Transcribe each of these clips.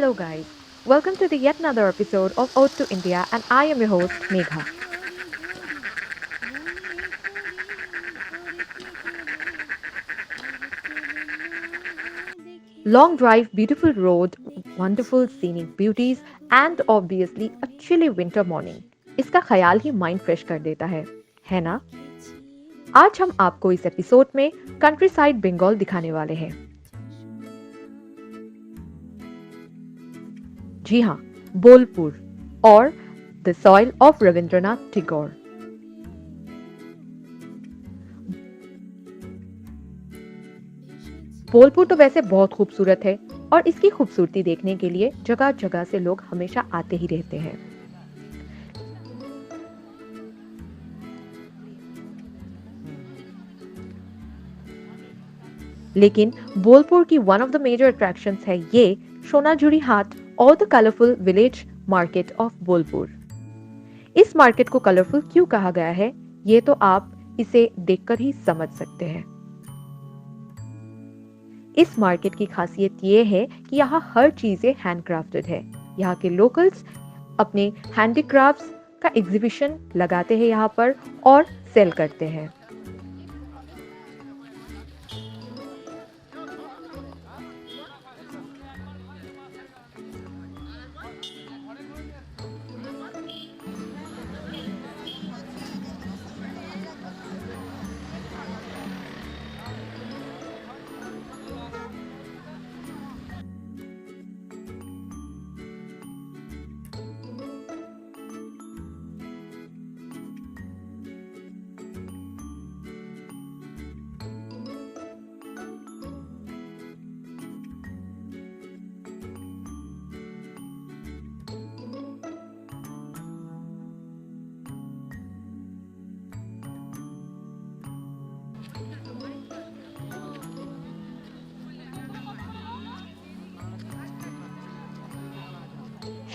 Hello, guys. Welcome to the yet another episode of Ode to India, and I am your host, Megha. Long drive, beautiful road, wonderful scenic beauties, and obviously a chilly winter morning. इसका ख्याल ही mind fresh कर देता है ना? आज हम आपको इस एपिसोड में कंट्री साइड बंगाल दिखाने वाले हैं। जी हाँ, बोलपुर और the soil of Rabindranath Tagore. Bolpur तो वैसे बहुत खूबसूरत है और इसकी खूबसूरती देखने के लिए जगह जगह से लोग हमेशा आते ही रहते हैं। लेकिन बोलपुर की one of the major attractions है ये सोनाझुरी हाट और the colourful village market of Bolpur. इस मार्केट को कलरफुल क्यों कहा गया है, ये तो आप इसे देखकर ही समझ सकते हैं। इस मार्केट की खासियत ये है कि यहाँ हर चीजें हैंडक्राफ्टेड है। यहाँ के लोकल्स अपने हैंडीक्राफ्ट्स का एग्जीबिशन लगाते हैं यहाँ पर और सेल करते हैं।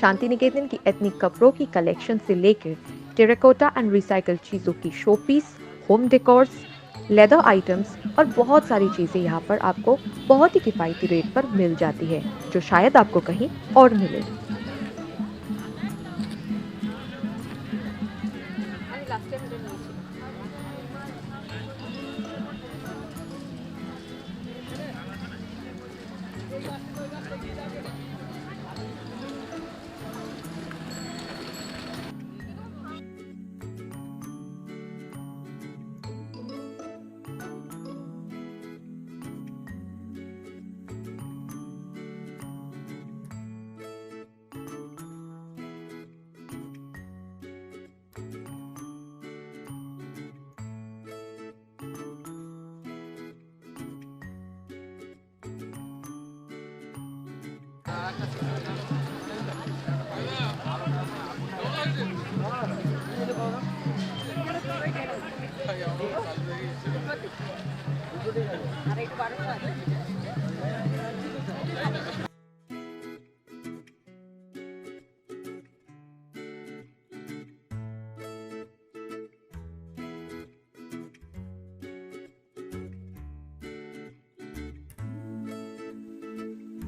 शांति निकेतन की एथनिक कपड़ों की कलेक्शन से लेकर टेराकोटा एंड रिसाइकल चीज़ों की showpiece, home decors, leather items और बहुत सारी चीज़ें यहाँ पर आपको बहुत ही किफ़ायती रेट पर मिल जाती है, जो शायद आपको कहीं और मिले।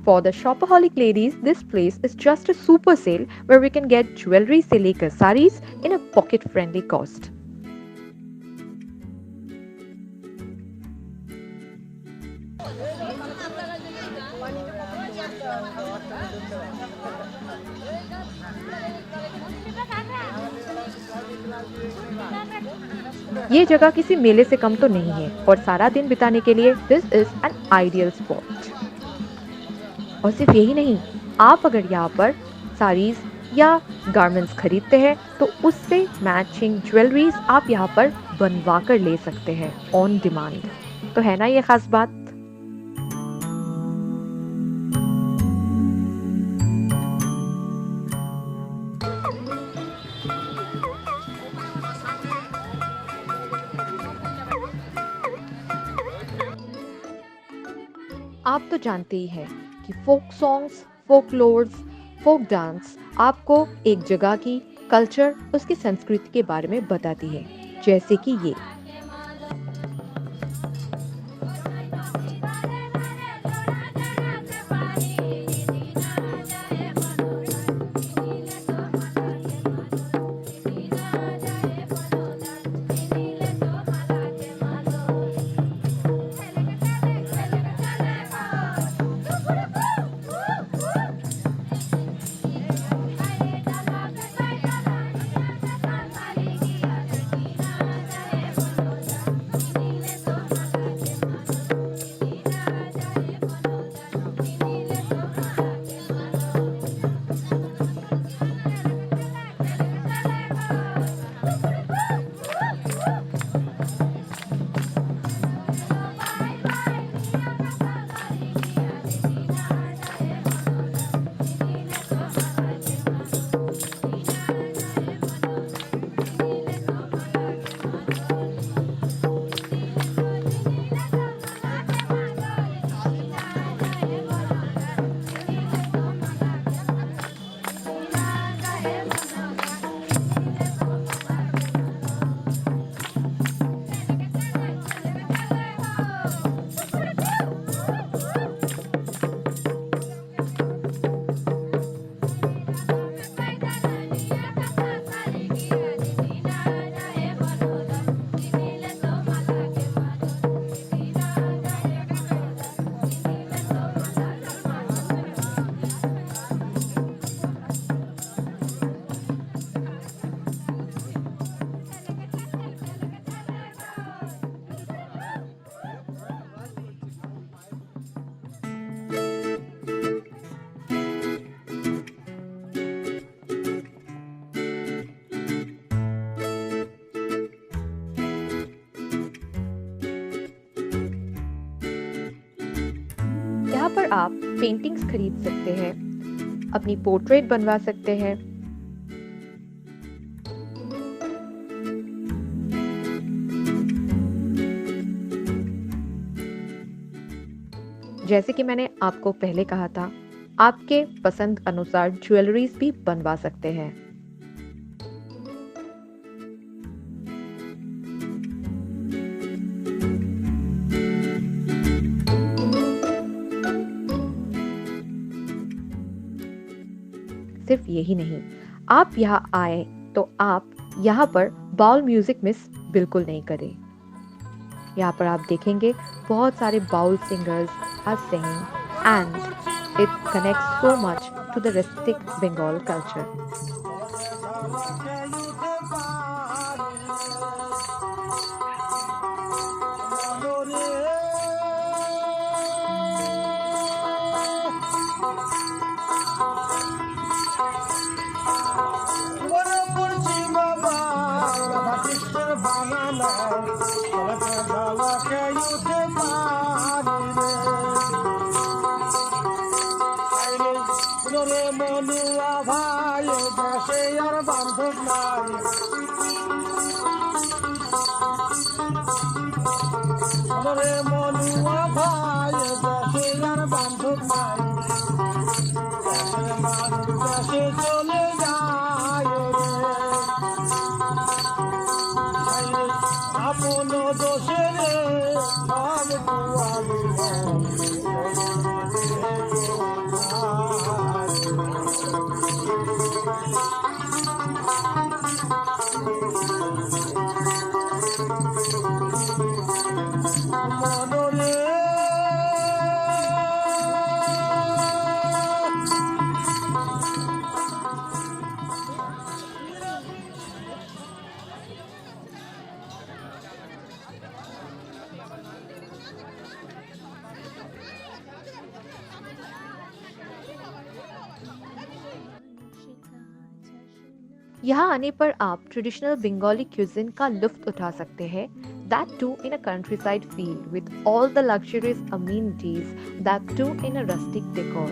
For the shopaholic ladies, this place is just a super sale where we can get jewelry से लेकर sarees in a pocket-friendly cost. ये जगह किसी मेले से कम तो नहीं है और सारा दिन बिताने के लिए this is an ideal spot. और सिर्फ यही नहीं, आप अगर यहाँ पर साड़ीज या गारमेंट्स खरीदते हैं तो उससे मैचिंग ज्वेलरीज आप यहाँ पर बनवा कर ले सकते हैं ऑन डिमांड। तो है ना ये खास बात। आप तो जानते ही हैं कि folk songs, folklores, folk dance आपको एक जगह की कल्चर, उसकी संस्कृति के बारे में बताती है, जैसे कि ये। पर आप पेंटिंग्स खरीद सकते हैं, अपनी पोर्ट्रेट बनवा सकते हैं। जैसे कि मैंने आपको पहले कहा था, आपके पसंद अनुसार ज्वेलरीज भी बनवा सकते हैं। सिर्फ यही नहीं, आप यहाँ आए तो आप यहाँ पर बाउल म्यूजिक मिस बिल्कुल नहीं करें। यहाँ पर आप देखेंगे बहुत सारे Baul singers are singing and it connects so much to the rustic Bengal culture. यहाँ आने पर आप ट्रेडिशनल बंगाली क्यूजिन का लुत्फ उठा सकते हैं, that too in a countryside feel with all the luxurious amenities, that too in a rustic decor.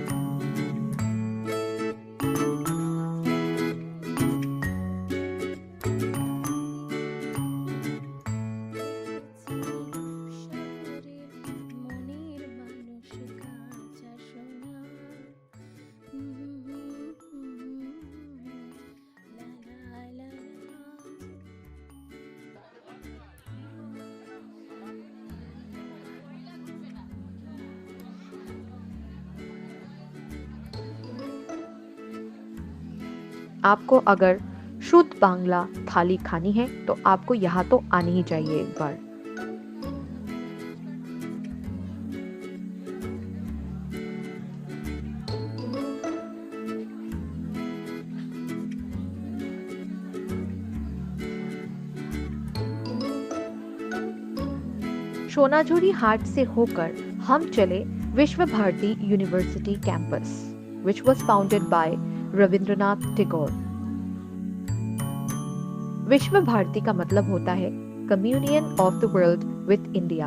आपको अगर शुद्ध बांग्ला थाली खानी है तो आपको यहाँ तो आनी ही चाहिए एक बार। सोनाझुरी हाट से होकर हम चले Vishwa Bharati university campus, which was founded by Rabindranath Tagore. Vishwa Bharati का मतलब होता है communion of the world with India.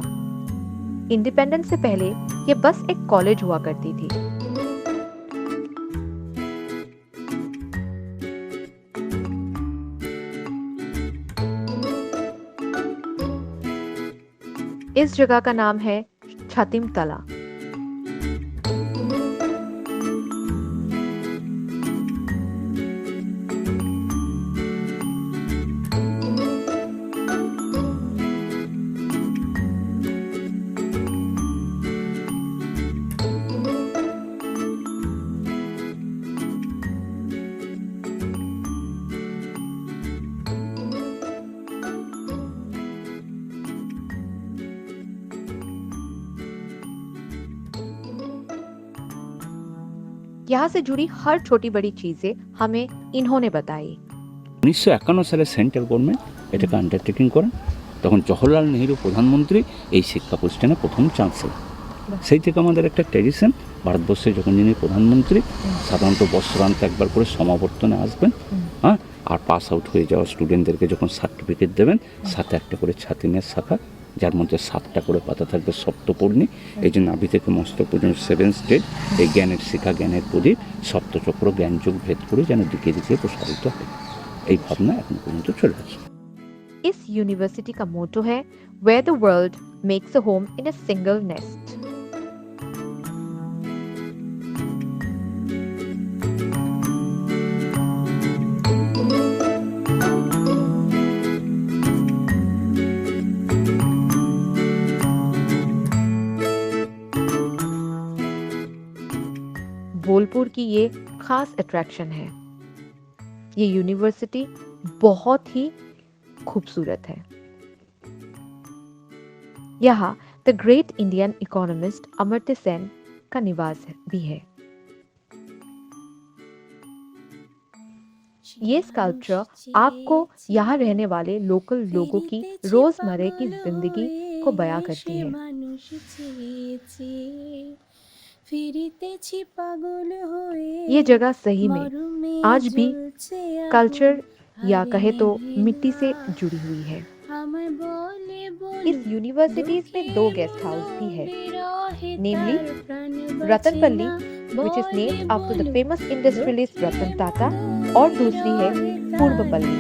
Independence से पहले ये बस एक कॉलेज हुआ करती थी। इस जगह का नाम है छातिम तला। यहाँ से जुड़ी हर छोटी बड़ी चीजें हमें इन्होंने बताई। 1951 সালে সেন্ট্রাল গভর্নমেন্ট এটাকে আন্ডারটেকিং করেন, তখন জওহরলাল নেহরু প্রধানমন্ত্রী, এই শিক্ষা প্রতিষ্ঠানে প্রথম চ্যান্সেলর। সেই থেকে আমাদের একটা ট্র্যাডিশন, ভারতবর্ষে যখন যিনি প্রধানমন্ত্রী সাধারণত বৎসরান্তে একবার করে সমাবর্তনে আসবেন, আর পাস আউট হয়ে যাওয়া স্টুডেন্টদেরকে যখন সার্টিফিকেট দেবেন সাথে একটা করে ছাতিমের শাখা যার মধ্যে 7টা করে পাতা থাকবে সপ্তপর্ণী। এই যে নাভি থেকে মস্তক পর্যন্ত 7 স্টেট, এই জ্ঞানের শিখা, জ্ঞানের প্রদীপ, সপ্তচক্র জ্ঞানযোগ ভেদ করে যেন দিকে দিকে প্রসারিত হয়, এই ভাবনা এখন পর্যন্ত চলে আসে। इस यूनिवर्सिटी का मोटो है where the world makes a home in a single nest. Bolpur की ये खास अट्रैक्शन है। ये यूनिवर्सिटी बहुत ही खूबसूरत है। यहाँ the great Indian economist Amartya Sen का निवास भी है। ये स्कल्पचर आपको यहाँ रहने वाले लोकल लोगों की रोजमर्रा की जिंदगी को बयां करती है। ये जगह सही में आज भी कल्चर या कहे तो मिट्टी से जुड़ी हुई है। इस यूनिवर्सिटीज में 2 गेस्ट हाउस भी है, namely Ratanpalli which is named after the famous industrialist Ratan Tata, और दूसरी है पूर्वपल्ली।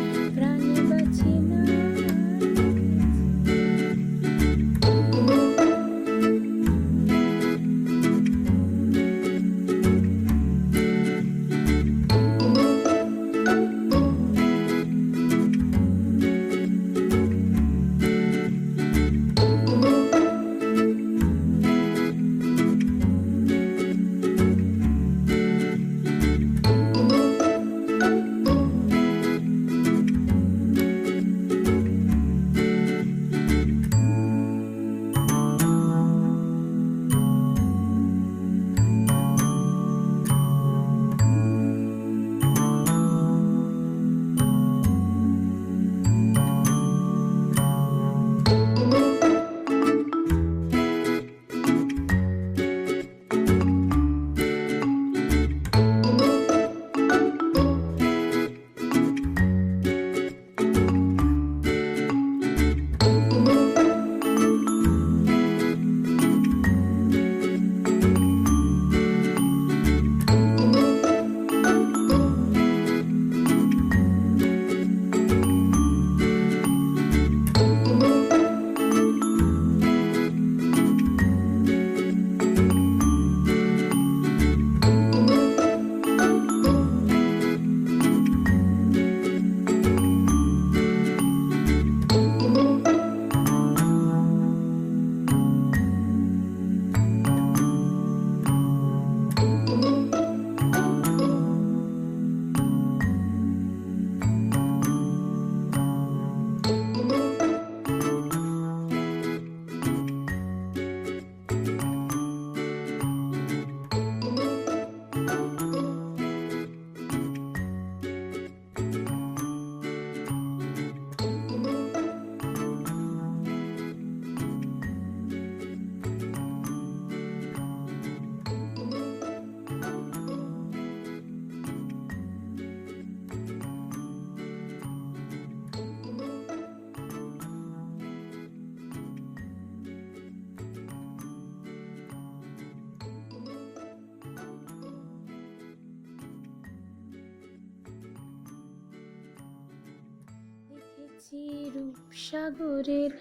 রূপসাগরের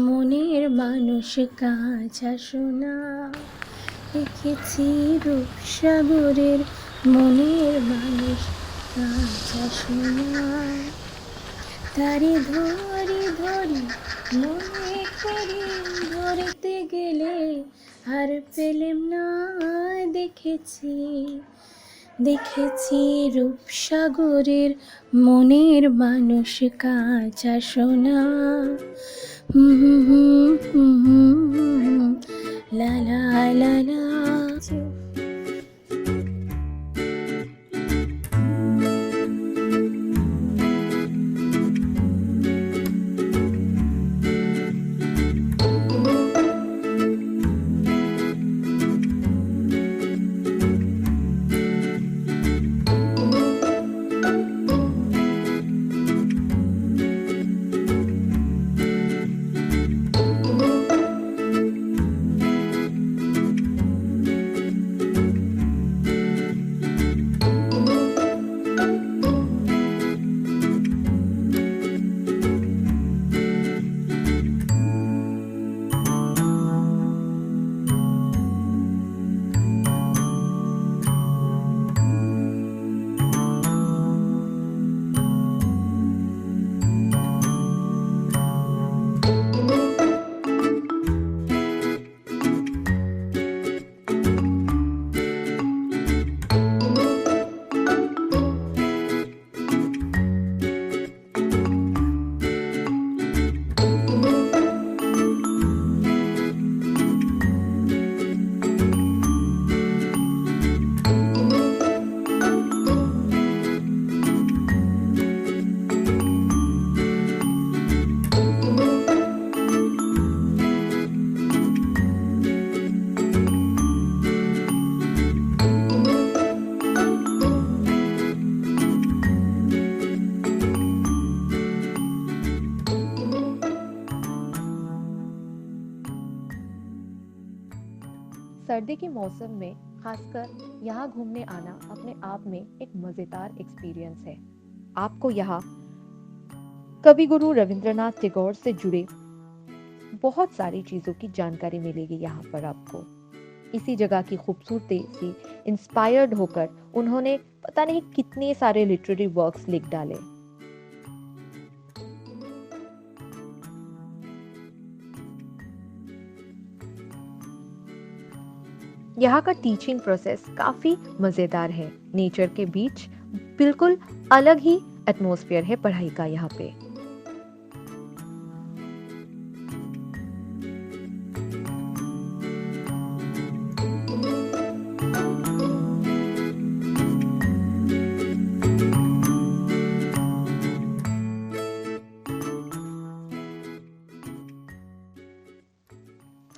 মনের মানুষ কাঁচা সোনা, দেখেছি রূপসাগরের মনের মানুষ কাঁচা সোনা, তারে ধরি ধরি মনে করি ধরতে গেলে আর পেলেম না, দেখেছি দেখেছি রূপসাগরের মনের মানুষ কাঁচা সোনা, লা লা লা লা। सर्दी के मौसम में खासकर यहाँ घूमने आना अपने आप में एक मजेदार एक्सपीरियंस है। आपको यहाँ कवि गुरु रविंद्रनाथ टैगोर से जुड़े बहुत सारी चीजों की जानकारी मिलेगी यहाँ पर आपको। इसी जगह की खूबसूरती से इंस्पायर्ड होकर उन्होंने पता नहीं कितने सारे लिटरेरी वर्क्स लिख डाले। यहाँ का टीचिंग प्रोसेस काफी मजेदार है। नेचर के बीच बिल्कुल अलग ही एटमॉस्फेयर है पढ़ाई का यहाँ पे।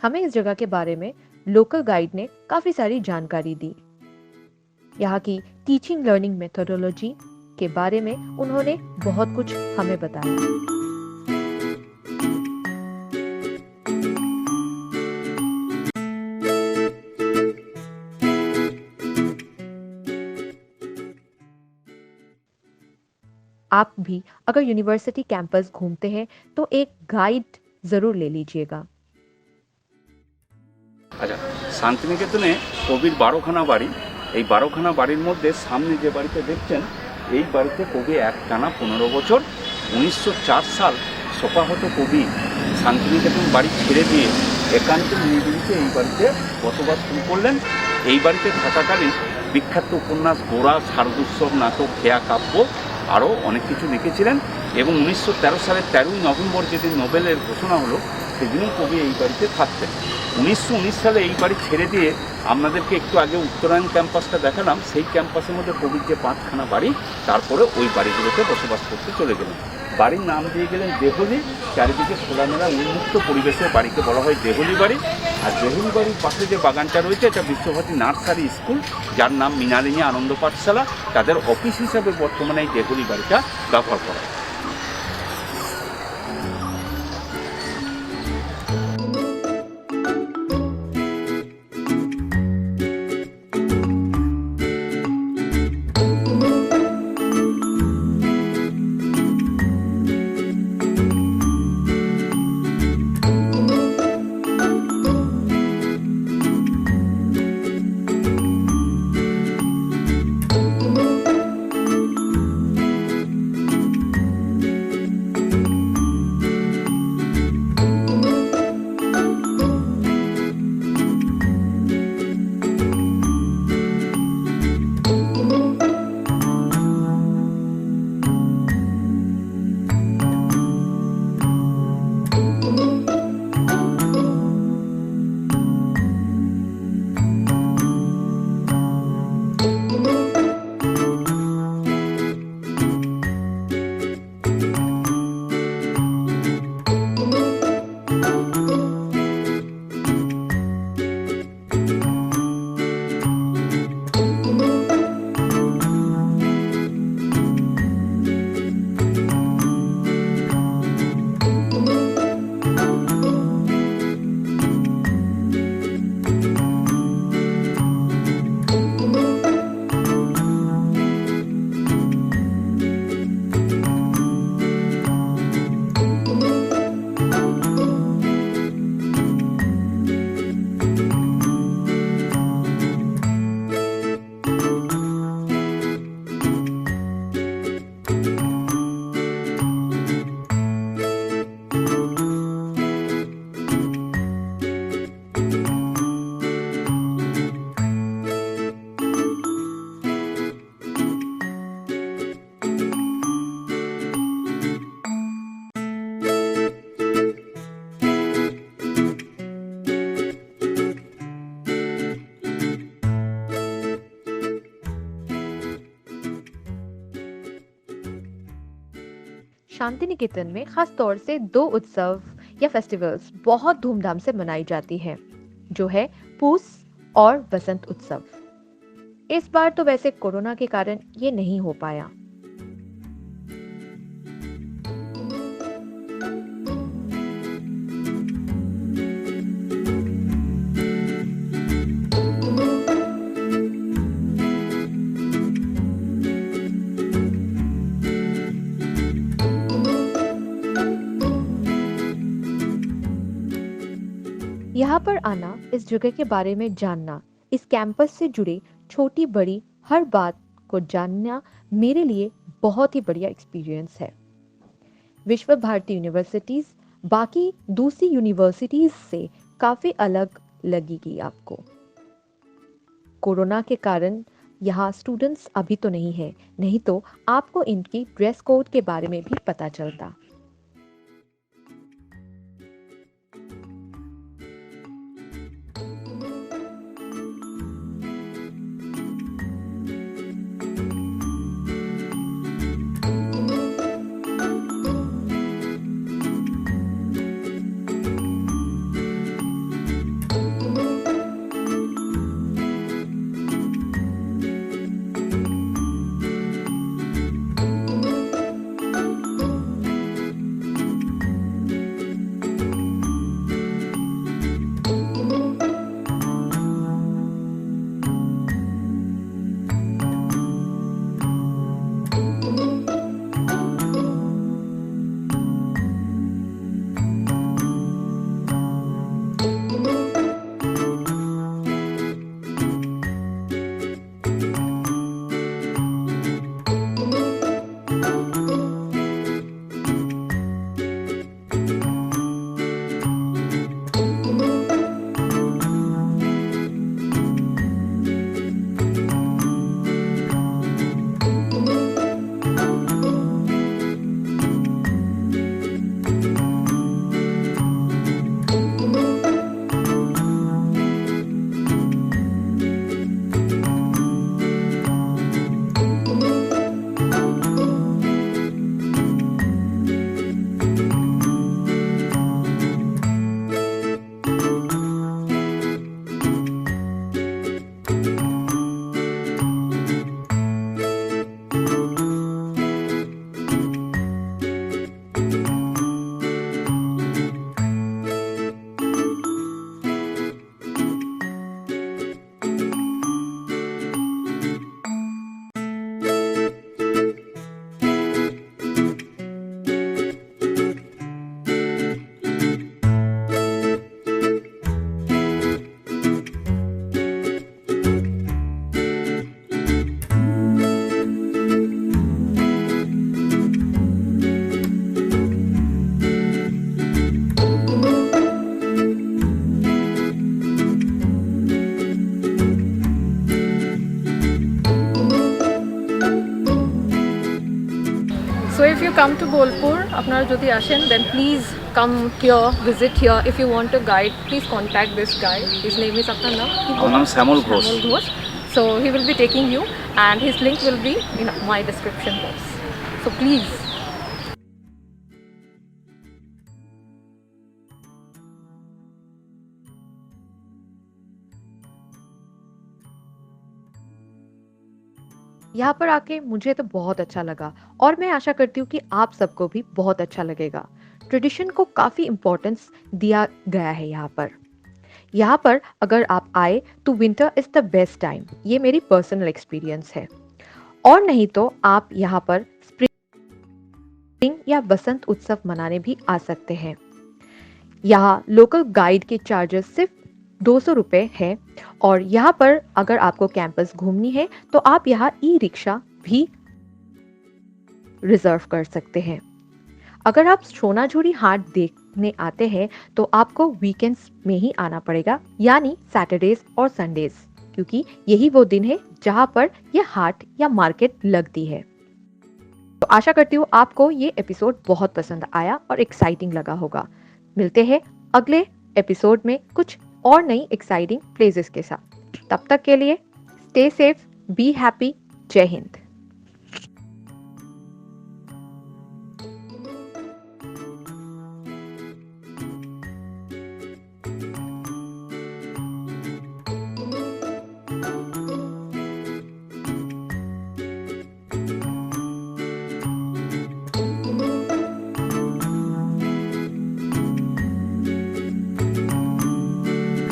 हमें इस जगह के बारे में लोकल गाइड ने काफी सारी जानकारी दी। यहाँ की टीचिंग लर्निंग मेथोडोलॉजी के बारे में उन्होंने बहुत कुछ हमें बताया। आप भी अगर यूनिवर्सिटी कैंपस घूमते हैं तो एक गाइड जरूर ले लीजिएगा। আচ্ছা, শান্তিনিকেতনে কবির 12খানা বাড়ি। এই 12খানা বাড়ির মধ্যে সামনে যে বাড়িতে দেখছেন, এই বাড়িতে কবি একটানা 15 বছর 1904 সাল শোকাহত কবি শান্তিনিকেতন বাড়ি ছেড়ে দিয়ে একান্ত নিরিবিলিতে এই বাড়িতে বসবাস শুরু করলেন। এই বাড়িতে থাকাকালীন বিখ্যাত উপন্যাস গোরা, শারদোৎসব, নাটক, খেয়া কাব্য আরও অনেক কিছু লিখেছিলেন এবং 1913 সালের 13ই নভেম্বর যেদিন নোবেলের ঘোষণা হলো সেদিনও কবি এই বাড়িতে থাকতেন। 1919 সালে এই বাড়ি ছেড়ে দিয়ে আপনাদেরকে একটু আগে উত্তরায়ণ ক্যাম্পাসটা দেখালাম। সেই ক্যাম্পাসের মধ্যে কবির যে 5খানা বাড়ি, তারপরে ওই বাড়িগুলোতে বসবাস করতে চলে গেলেন। বাড়ির নাম দিয়ে গেলেন দেহলি। চারিদিকে খোলামেলা উন্মুক্ত পরিবেশের বাড়িকে বলা হয় দেহলি বাড়ি। আর দেহলি বাড়ির পাশে যে বাগানটা রয়েছে এটা বিশ্বভারতী নার্সারি স্কুল, যার নাম মৃণালিনী আনন্দ পাঠশালা। তাদের অফিস হিসাবে বর্তমানে এই দেহলি বাড়িটা ব্যবহার করা হয়। शांति निकेतन में खास तौर से 2 उत्सव या फेस्टिवल्स बहुत धूमधाम से मनाई जाती हैं, जो है पूस और बसंत उत्सव। इस बार तो वैसे कोरोना के कारण ये नहीं हो पाया। यहाँ पर आना, इस जगह के बारे में जानना, इस कैंपस से जुड़े छोटी बड़ी हर बात को जानना मेरे लिए बहुत ही बढ़िया एक्सपीरियंस है। विश्व भारती यूनिवर्सिटीज बाकी दूसरी यूनिवर्सिटीज से काफी अलग लगेगी आपको। कोरोना के कारण यहाँ स्टूडेंट्स अभी तो नहीं है, नहीं तो आपको इनकी ड्रेस कोड के बारे में भी पता चलता। So if you come to Bolpur, আপনারা যদি আসেন, then please come here, visit here. If you want a guide, please contact this guy. His name is আপনার নাম? আমার নাম শ্যামল ঘোষ। শ্যামল Ghosh. So he will be taking you, and his link will be in my description box. So please. यहाँ पर आके मुझे तो बहुत अच्छा लगा और मैं आशा करती हूँ कि आप सबको भी बहुत अच्छा लगेगा। ट्रेडिशन को काफ़ी इम्पोर्टेंस दिया गया है यहाँ पर। यहाँ पर अगर आप आए तो winter is the best time, ये मेरी पर्सनल एक्सपीरियंस है। और नहीं तो आप यहाँ पर स्प्रिंग या बसंत उत्सव मनाने भी आ सकते हैं। यहाँ लोकल गाइड के चार्जेस सिर्फ 200 रुपये है और यहाँ पर अगर आपको कैंपस घूमनी है तो आप यहाँ ई रिक्शा भी रिजर्व कर सकते हैं। अगर आप सोनाझुरी हाट देखने आते हैं तो आपको वीकेंड्स में ही आना पड़ेगा, यानी सैटरडेज और संडेज, क्योंकि यही वो दिन है जहाँ पर यह हाट या मार्केट लगती है। तो आशा करती हूँ आपको ये एपिसोड बहुत पसंद आया और एक्साइटिंग लगा होगा। मिलते हैं अगले एपिसोड में कुछ और नई एक्साइटिंग प्लेसेस के साथ। तब तक के लिए स्टे सेफ, बी हैप्पी, जय हिंद।